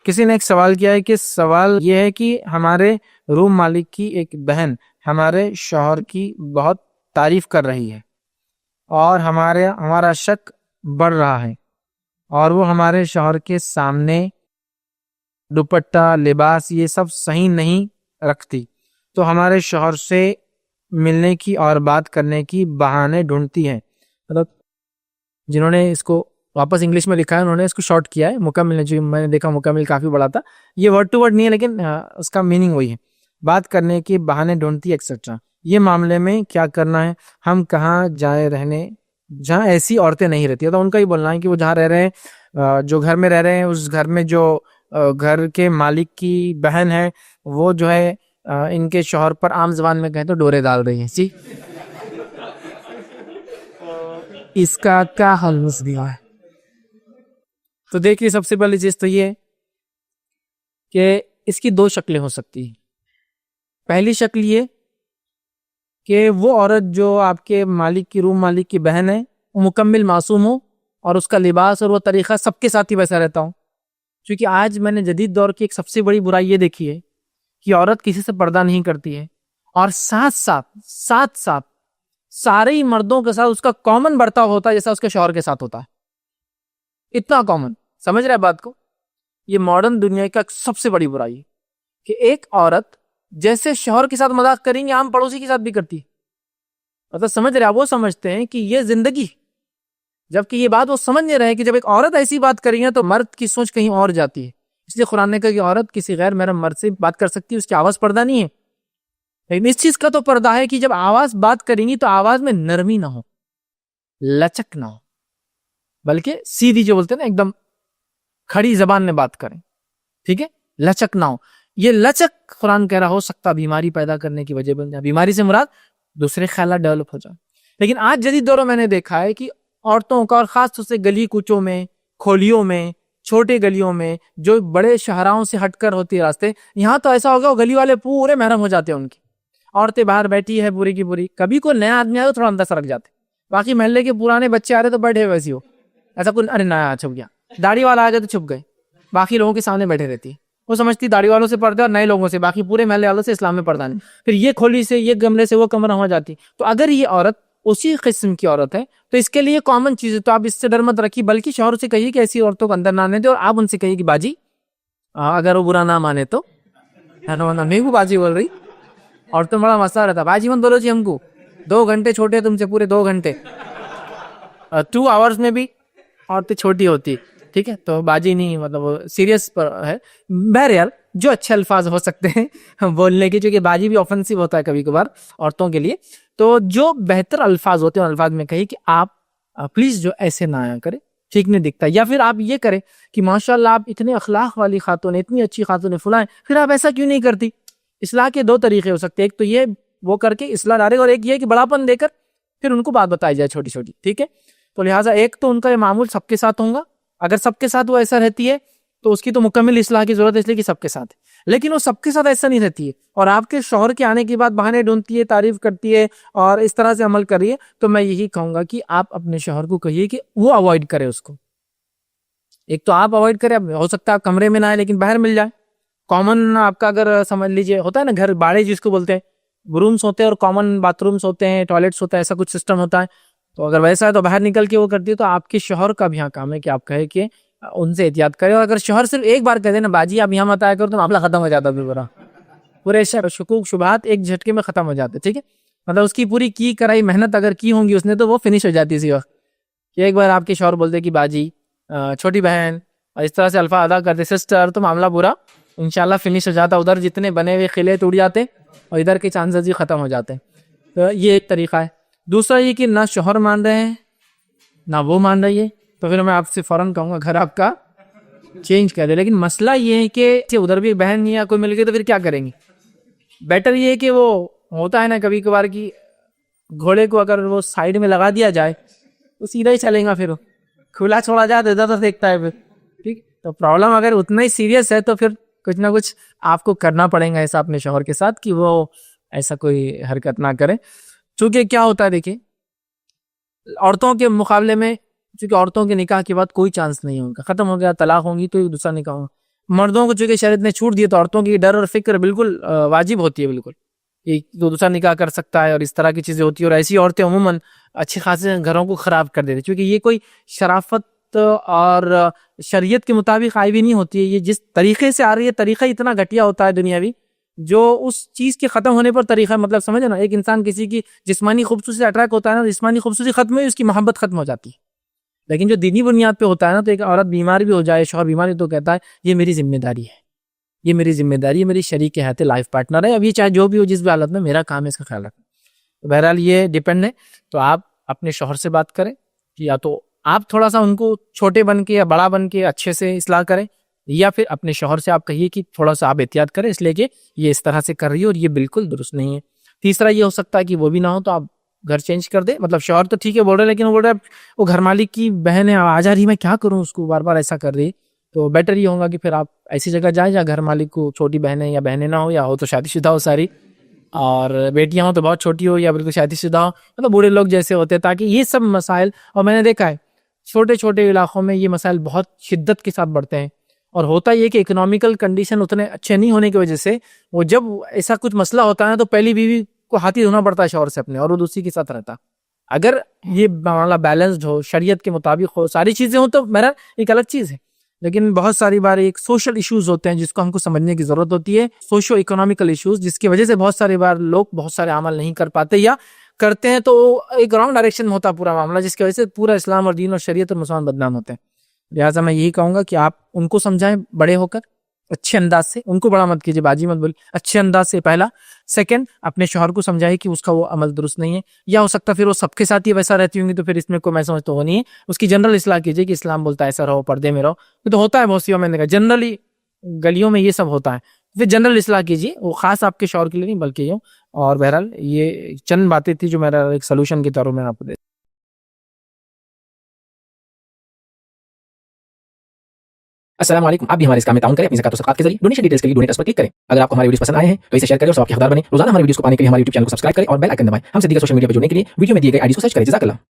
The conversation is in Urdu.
کسی نے ایک سوال کیا ہے کہ سوال یہ ہے کہ ہمارے روم مالک کی ایک بہن ہمارے شوہر کی بہت تعریف کر رہی ہے اور ہمارا شک بڑھ رہا ہے، اور وہ ہمارے شوہر کے سامنے دوپٹہ لباس یہ سب صحیح نہیں رکھتی، تو ہمارے شوہر سے ملنے کی اور بات کرنے کی بہانے ڈھونڈتی ہے۔ مطلب جنہوں نے اس کو واپس انگلش میں لکھا ہے انہوں نے اس کو شارٹ کیا ہے، مکمل جو میں نے دیکھا مکمل کافی بڑا تھا، یہ ورڈ ٹو ورڈ نہیں ہے لیکن اس کا میننگ وہی ہے، بات کرنے کی بہانے ڈھونڈتی ایکسیٹرا۔ یہ معاملے میں کیا کرنا ہے؟ ہم کہاں جائے رہنے جہاں ایسی عورتیں نہیں رہتی؟ تو ان کا ہی بولنا ہے کہ وہ جہاں رہ رہے ہیں، جو گھر میں رہ رہے ہیں، اس گھر میں جو گھر کے مالک کی بہن ہے وہ جو ہے ان کے شوہر پر عام زبان میں کہیں تو ڈورے ڈال رہی ہے۔ جی اس کا کیا حل مسئلہ ہے؟ تو دیکھیے، سب سے پہلی چیز تو یہ کہ اس کی دو شکلیں ہو سکتی ہیں۔ پہلی شکل یہ کہ وہ عورت جو آپ کے مالک کی روم مالک کی بہن ہے وہ مکمل معصوم ہو اور اس کا لباس اور وہ طریقہ سب کے ساتھ ہی ویسا رہتا ہوں، کیونکہ آج میں نے جدید دور کی ایک سب سے بڑی برائی یہ دیکھی ہے کہ عورت کسی سے پردہ نہیں کرتی ہے، اور ساتھ ساتھ سارے ہی مردوں کے ساتھ اس کا کامن برتاؤ ہوتا ہے جیسا اس کے شوہر کے ساتھ ہوتا ہے، اتنا کامن۔ سمجھ رہے بات کو؟ یہ ماڈرن دنیا کا سب سے بڑی برائی ہے کہ ایک عورت جیسے شوہر کے ساتھ مذاق کریں گے عام پڑوسی کے ساتھ بھی کرتی ہے۔ مطلب سمجھ رہے، وہ سمجھتے ہیں کہ یہ زندگی، جبکہ یہ بات وہ سمجھ نہیں رہے کہ جب ایک عورت ایسی بات کریں گے تو مرد کی سوچ کہیں اور جاتی ہے۔ اس لیے قرآن نے کہا کہ عورت کسی غیر محرم مرد سے بات کر سکتی ہے، اس کی آواز پردہ نہیں ہے، لیکن اس چیز کا تو پردہ ہے کہ جب آواز بات کریں گی تو آواز میں نرمی نہ ہو، لچک نہ ہو، بلکہ سیدھی جو بولتے ہیں نا ایک دم کھڑی زبان میں بات کریں، ٹھیک ہے، لچک نہ ہو۔ یہ لچک قرآن کہہ رہا ہو سکتا بیماری پیدا کرنے کی وجہ بن جائے، بیماری سے مراد دوسرے خیالات ڈیولپ ہو جائے۔ لیکن آج جدید دور میں نے دیکھا ہے کہ عورتوں کا، اور خاص طور سے گلی کوچوں میں، کھولیوں میں، چھوٹے گلیوں میں جو بڑے شہراؤں سے ہٹ کر ہوتی ہے راستے، یہاں تو ایسا ہوگا وہ گلی والے پورے محرم ہو جاتے ہیں ان کی، عورتیں باہر بیٹھی ہے پوری کی پوری، کبھی کوئی نیا آدمی آئے تو تھوڑا اندر سرک جاتے، باقی محلے کے پرانے بچے آ رہے تو بیٹھے ویسی ہو، ایسا کوئی ارے نیا چھپ گیا، داڑھی والا آ جائے تو چھپ گئے، باقی لوگوں کے سامنے بیٹھے رہتی ہے، وہ سمجھتی داڑھی والوں سے پردہ اور نئے لوگوں سے، باقی پورے محلے والوں سے اسلام میں پردہ نہیں، پھر یہ کھولی سے یہ کمرے سے وہ کمرہ ہو جاتی۔ تو اگر یہ عورت اسی قسم کی عورت ہے تو اس کے لیے کامن چیز ہے، تو آپ اس سے ڈر مت رکھیے، بلکہ شوہر سے کہیے کہ ایسی عورتوں کو اندر نہ آنے دے، اور آپ ان سے کہیے کہ باجی اگر وہ برا نہ مانے تو نہیں، وہ باجی بول رہی، عورتوں بڑا مسئلہ رہتا، باجی مت بولو جی، ہم کو 2 گھنٹے چھوٹے تم سے، پورے 2 گھنٹے 2 آورز میں بھی عورتیں چھوٹی ہوتی، ٹھیک ہے، تو باجی نہیں، مطلب وہ سیریس پر ہے۔ بہرحال جو اچھے الفاظ ہو سکتے ہیں بولنے کے، کیونکہ باجی بھی آفنسو ہوتا ہے کبھی کبھار عورتوں کے لیے، تو جو بہتر الفاظ ہوتے ہیں الفاظ میں کہیے کہ آپ پلیز جو ایسے نہ آیا کرے، ٹھیک نہیں دکھتا، یا پھر آپ یہ کریں کہ ماشاءاللہ آپ اتنے اخلاق والی خاتون، اتنی اچھی خاتون فلاں، پھر آپ ایسا کیوں نہیں کرتی؟ اصلاح کے 2 طریقے ہو سکتے ہیں، ایک تو یہ وہ کر کے اصلاح ڈالے، اور ایک یہ کہ بڑاپن دے کر پھر ان کو بات بتائی جائے چھوٹی چھوٹی، ٹھیک ہے۔ تو لہٰذا ایک تو ان کا یہ معمول سب کے ساتھ ہوگا، اگر سب کے ساتھ وہ ایسا رہتی ہے تو اس کی تو مکمل اصلاح کی ضرورت ہے، اس لیے کہ سب کے ساتھ ہے، لیکن وہ سب کے ساتھ ایسا نہیں رہتی ہے، اور آپ کے شوہر کے آنے کے بعد بہانے ڈھونڈتی ہے، تعریف کرتی ہے اور اس طرح سے عمل کر رہی ہے، تو میں یہی کہوں گا کہ آپ اپنے شوہر کو کہیے کہ وہ اوائڈ کرے اس کو۔ ایک تو آپ اوائڈ کریں، ہو سکتا ہے آپ کمرے میں نہ آئے لیکن باہر مل جائے، کامن آپ کا اگر سمجھ لیجئے ہوتا ہے نا گھر باڑے جس کو بولتے ہیں، رومز ہوتے ہیں اور کامن باتھ رومز ہوتے ہیں، ٹوائلٹس ہوتا ہے، ایسا کچھ سسٹم ہوتا ہے، تو اگر ویسا ہے تو باہر نکل کے وہ کرتی ہے، تو آپ کے شوہر کا بھی یہاں کام ہے کہ آپ کہے کہ ان سے احتیاط کرے، اور اگر شوہر صرف ایک بار کہہ دے نا باجی آپ یہاں مت آیا کرو تو معاملہ ختم ہو جاتا ہے، پورے شکوک شبہات ایک جھٹکے میں ختم ہو جاتے، ٹھیک ہے، مطلب اس کی پوری کی کرائی محنت اگر کی ہوں گی اس نے تو وہ فنش ہو جاتی اسی وقت، کہ ایک بار آپ کے شوہر بولتے کہ باجی، چھوٹی بہن، اور اس طرح سے الفاظ ادا کرتے سسٹر، تو معاملہ پورا انشاءاللہ فنش ہو جاتا، ادھر جتنے بنے ہوئے قلعے ٹوٹ جاتے اور ادھر کے چانسز ہی ختم ہو جاتے۔ تو یہ ایک طریقہ ہے۔ دوسرا یہ کہ نہ شوہر مان رہے ہیں نہ وہ مان رہی ہے، تو پھر میں آپ سے فوراً کہوں گا گھر آپ کا چینج کر دے، لیکن مسئلہ یہ ہے کہ ادھر بھی بہن یا کوئی مل گئی تو پھر کیا کریں گے؟ بیٹر یہ ہے کہ وہ ہوتا ہے نا کبھی کبھار کی گھوڑے کو اگر وہ سائیڈ میں لگا دیا جائے تو سیدھا ہی چلیں گا، پھر کھلا چھوڑا جائے تو ادھر ادھر دیکھتا ہے پھر، ٹھیک۔ تو پرابلم اگر اتنا ہی سیریس ہے تو پھر کچھ نہ کچھ آپ کو کرنا پڑے گا ایسا اپنے شوہر کے ساتھ کہ وہ ایسا کوئی حرکت نہ کرے، چونکہ کیا ہوتا ہے دیکھیں عورتوں کے مقابلے میں، چونکہ عورتوں کے نکاح کے بعد کوئی چانس نہیں ہوگا، ختم ہو گیا، طلاق ہوں گی تو دوسرا نکاح ہوگا، مردوں کو چونکہ شریعت نے چھوٹ دی تو عورتوں کی ڈر اور فکر بالکل واجب ہوتی ہے، بالکل ایک تو دوسرا نکاح کر سکتا ہے اور اس طرح کی چیزیں ہوتی ہیں، اور ایسی عورتیں عموماً اچھے خاصے گھروں کو خراب کر دیتی، کیونکہ یہ کوئی شرافت اور شریعت کے مطابق آئی بھی نہیں ہوتی ہے. یہ جس طریقے سے آ رہی ہے طریقہ اتنا گھٹیا ہوتا ہے دنیاوی، جو اس چیز کے ختم ہونے پر طریقہ، مطلب سمجھے نا، ایک انسان کسی کی جسمانی خوبصورتی سے اٹریکٹ ہوتا ہے نا، جسمانی خوبصورتی ختم ہوئی، اس کی محبت ختم ہو جاتی ہے. لیکن جو دینی بنیاد پہ ہوتا ہے نا، تو ایک عورت بیمار بھی ہو جائے، شوہر بیمار ہے، تو کہتا ہے یہ میری ذمہ داری ہے، یہ میری ذمہ داری ہے، میری شریک حیات لائف پارٹنر ہے، اب یہ چاہے جو بھی ہو، جس بھی حالت میں، میرا کام ہے اس کا خیال رکھنا. تو بہرحال یہ ڈیپینڈ ہے. تو آپ اپنے شوہر سے بات کریں، یا تو آپ تھوڑا سا ان کو چھوٹے بن کے یا بڑا بن کے اچھے سے اصلاح کریں، یا پھر اپنے شوہر سے آپ کہیے کہ تھوڑا سا آپ احتیاط کریں، اس لیے کہ یہ اس طرح سے کر رہی ہے اور یہ بالکل درست نہیں ہے. تیسرا یہ ہو سکتا ہے کہ وہ بھی نہ ہو تو آپ گھر چینج کر دیں. مطلب شوہر تو ٹھیک ہے بول رہے، لیکن وہ بول رہا ہے وہ گھر مالک کی بہن ہے، آ جا رہی، میں کیا کروں، اس کو بار بار ایسا کر رہی. تو بیٹر یہ ہوگا کہ پھر آپ ایسی جگہ جائیں جہاں گھر مالک کو چھوٹی بہنیں یا بہنیں نہ ہو، یا ہو تو شادی شدہ ہو ساری، اور بیٹیاں ہوں تو بہت چھوٹی ہو یا بالکل شادی شدہ ہو، مطلب بوڑھے لوگ جیسے ہوتے ہیں، تاکہ یہ سب مسائل، اور میں نے دیکھا ہے چھوٹے چھوٹے علاقوں میں یہ مسائل بہت شدت کے ساتھ بڑھتے ہیں. اور ہوتا یہ کہ اکنامیکل کنڈیشن اتنے اچھے نہیں ہونے کی وجہ سے وہ جب ایسا کچھ مسئلہ ہوتا ہے تو پہلی بیوی کو ہاتھی دھونا پڑتا ہے شوہر سے اپنے، اور وہ دوسری کے ساتھ رہتا. اگر یہ معاملہ بیلنسڈ ہو، شریعت کے مطابق ہو، ساری چیزیں ہوں تو میرا ایک الگ چیز ہے. لیکن بہت ساری بار ایک سوشل ایشوز ہوتے ہیں جس کو ہم کو سمجھنے کی ضرورت ہوتی ہے، سوشو اکنامیکل ایشوز، جس کی وجہ سے بہت ساری بار لوگ بہت سارے عمل نہیں کر پاتے، یا کرتے ہیں تو ایک رانگ ڈائریکشن میں ہوتا پورا معاملہ، جس کی وجہ سے پورا اسلام اور دین اور شریعت اور مسلمان بدنام ہوتے ہیں. لہٰذا میں یہی کہوں گا کہ آپ ان کو سمجھائیں بڑے ہو کر، اچھے انداز سے، ان کو بڑا مت کیجیے، باجی مت بولی، اچھے انداز سے. پہلا. سیکنڈ، اپنے شوہر کو سمجھائے کہ اس کا وہ عمل درست نہیں ہے، یا ہو سکتا پھر وہ سب کے ساتھ ہی ویسا رہتی ہوں گی تو پھر اس میں کوئی میں سمجھتا وہ نہیں ہے. اس کی جنرل اصلاح کیجیے کہ اسلام بولتا ہے ایسا رہو، پردے میں رہو. یہ تو ہوتا ہے بہت سی، میں نے کہا جنرلی گلیوں میں یہ سب ہوتا ہے، پھر جنرل اصلاح کیجیے، وہ خاص آپ کے شوہر کے لیے نہیں بلکہ یہ. اور بہرحال یہ چند باتیں تھی جو میرا ایک سلوشن کے طور میں آپ کو دے. السلام علیکم. آپ بھی ہمارے اس کام میں تعاون کریں اپنی زکات و صدقات کے ذریعے. ڈونیشن ڈیٹیلز کے لیے ڈونیٹ اس پر کلک کریں. اگر آپ کو ہمارے ویڈیوز پسند آئے ہیں تو اسے شیئر کریں اور سب کے حقدار بنیں. روزانہ ہمارے ویڈیوز کو پانے کے لیے ہمارے یوٹیوب چینل کو سبسکرائب کریں اور بیل آئکن دبائیں. ہم سے دیگر سوشل میڈیا پہ جڑنے کے لیے ویڈیو میں دیے گئے آئی ڈی کو سرچ کریں. جزاک اللہ.